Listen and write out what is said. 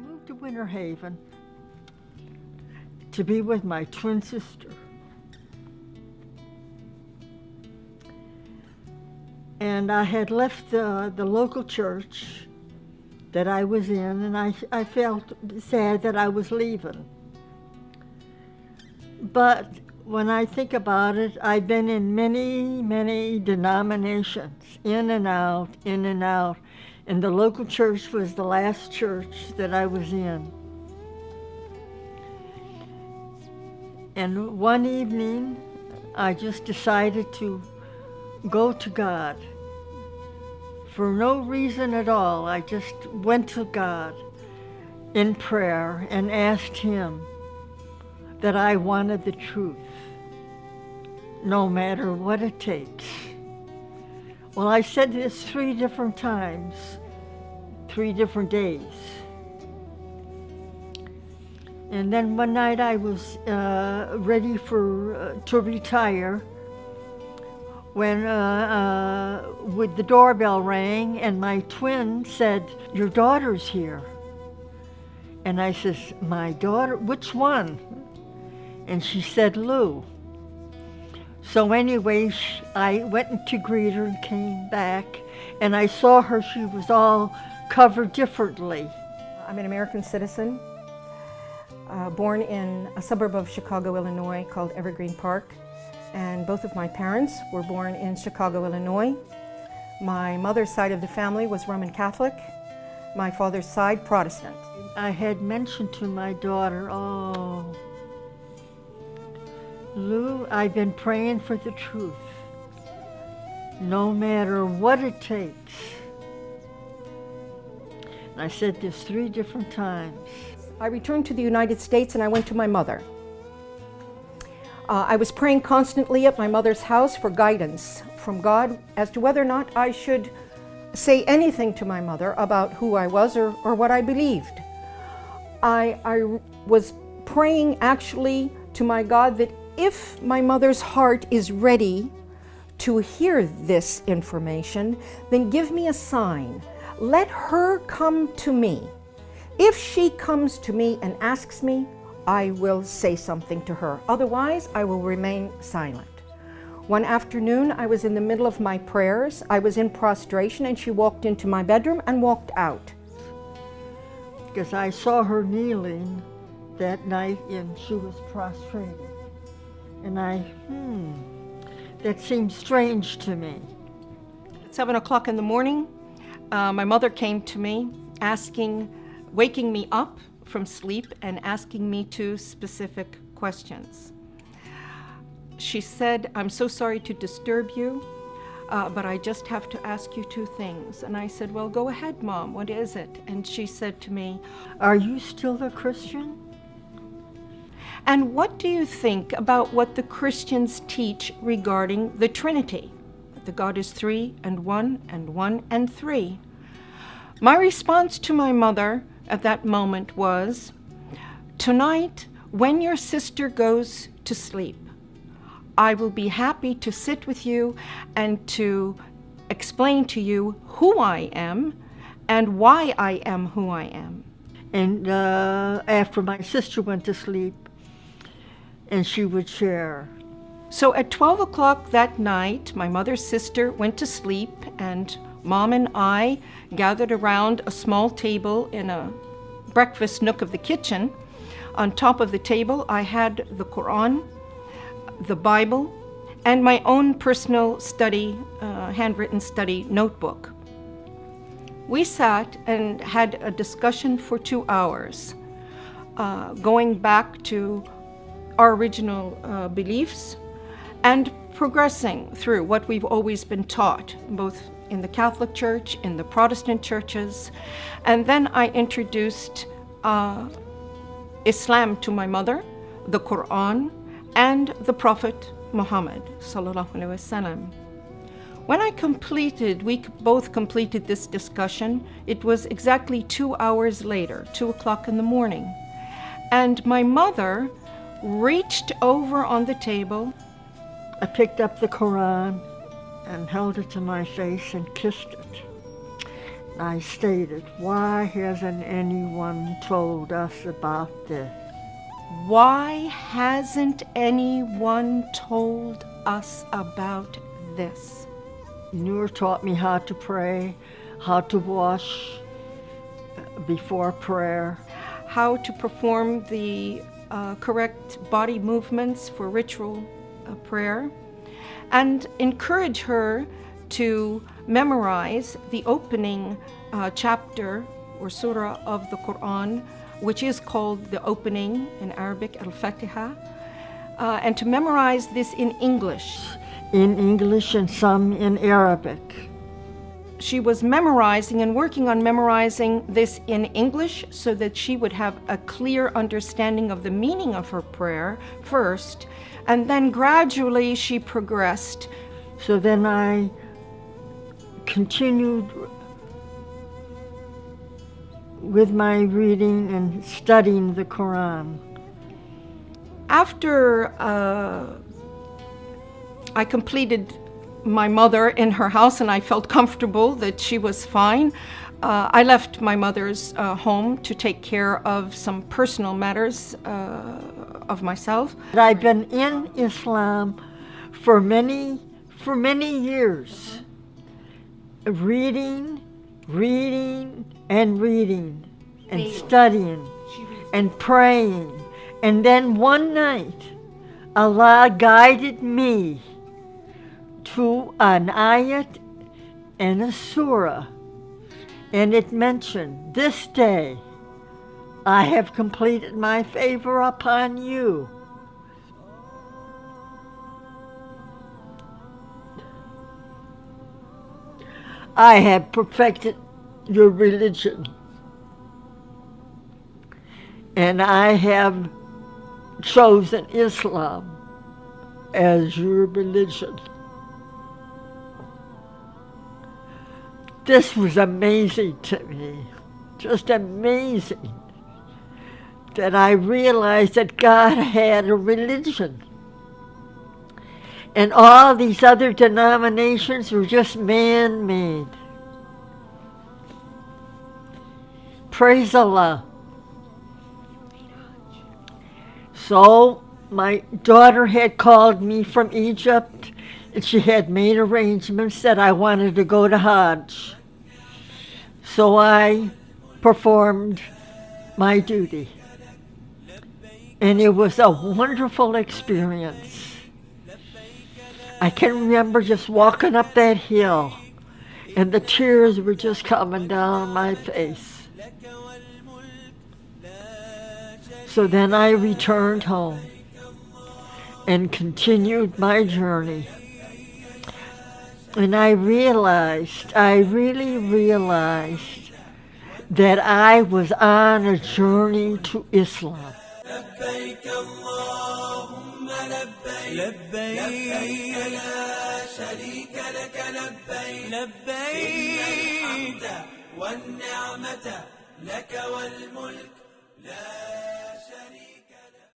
moved to Winter Haven to be with my twin sister. And I had left the local church that I was in, and I felt sad that I was leaving. But when I think about it, I've been in many, many denominations, in and out, in and out. And the local church was the last church that I was in. And one evening, I just decided to go to God. For no reason at all, I just went to God in prayer and asked Him that I wanted the truth, no matter what it takes. Well, I said this 3 different times, 3 different days. And then one night I was ready to retire when with the doorbell rang and my twin said, "Your daughter's here." And I says, "My daughter? Which one?" And she said, "Lou." So anyway, I went to greet her and came back, and I saw her, she was all covered differently. I'm an American citizen, born in a suburb of Chicago, Illinois called Evergreen Park. And both of my parents were born in Chicago, Illinois. My mother's side of the family was Roman Catholic, my father's side Protestant. I had mentioned to my daughter, "Oh, Lou, I've been praying for the truth, no matter what it takes." And I said this 3 different times. I returned to the United States and I went to my mother. I was praying constantly at my mother's house for guidance from God as to whether or not I should say anything to my mother about who I was or what I believed. I was praying actually to my God that if my mother's heart is ready to hear this information, then give me a sign. Let her come to me. If she comes to me and asks me, I will say something to her. Otherwise, I will remain silent. One afternoon, I was in the middle of my prayers. I was in prostration, and she walked into my bedroom and walked out. Because I saw her kneeling that night and she was prostrated. And that seemed strange to me. At 7 o'clock in the morning, my mother came to me waking me up from sleep and asking me 2 specific questions. She said, "I'm so sorry to disturb you, but I just have to ask you 2 things." And I said, "Well, go ahead, Mom, what is it?" And she said to me, "Are you still a Christian? And what do you think about what the Christians teach regarding the Trinity? That God is 3 and 1 and 1 and 3. My response to my mother at that moment was, "Tonight, when your sister goes to sleep, I will be happy to sit with you and to explain to you who I am and why I am who I am." And after my sister went to sleep, and she would share. So at 12 o'clock that night, my mother's sister went to sleep, and Mom and I gathered around a small table in a breakfast nook of the kitchen. On top of the table, I had the Quran, the Bible, and my own personal study, handwritten study notebook. We sat and had a discussion for 2 hours, going back to our original beliefs and progressing through what we've always been taught, both in the Catholic Church, in the Protestant churches. And then I introduced Islam to my mother, the Quran, and the Prophet Muhammad sallallahu alaihi wasallam. When we both completed this discussion, it was exactly 2 hours later, 2 o'clock in the morning. And my mother reached over on the table. I picked up the Quran and held it to my face and kissed it. I stated, why hasn't anyone told us about this? Why hasn't anyone told us about this? Noor taught me how to pray, how to wash before prayer, How to perform the correct body movements for ritual prayer, and encourage her to memorize the opening chapter or surah of the Quran, which is called the opening in Arabic, Al-Fatiha, and to memorize this in English. in English and some in Arabic. She was memorizing and working on memorizing this in English so that she would have a clear understanding of the meaning of her prayer first, and then gradually she progressed. So then I continued with my reading and studying the Quran. After I completed my mother in her house and I felt comfortable that she was fine, I left my mother's home to take care of some personal matters of myself. I've been in Islam for many years, reading and studying and praying. And then one night, Allah guided me to an ayat and a surah, and it mentioned, "This day I have completed my favor upon you." I have perfected your religion, and I have chosen Islam as your religion. This was amazing to me, just amazing, that I realized that God had a religion. And all these other denominations were just man-made. Praise Allah. So my daughter had called me from Egypt, and she had made arrangements that I wanted to go to Hajj. So I performed my duty. And it was a wonderful experience. I can remember just walking up that hill, and the tears were just coming down my face. So then I returned home and continued my journey. And I really realized that I was on a journey to Islam. لبيك اللهم لبيك لبيك لا شريك لك لبيك لبيك الحمد والنعمة لك والملك لا شريك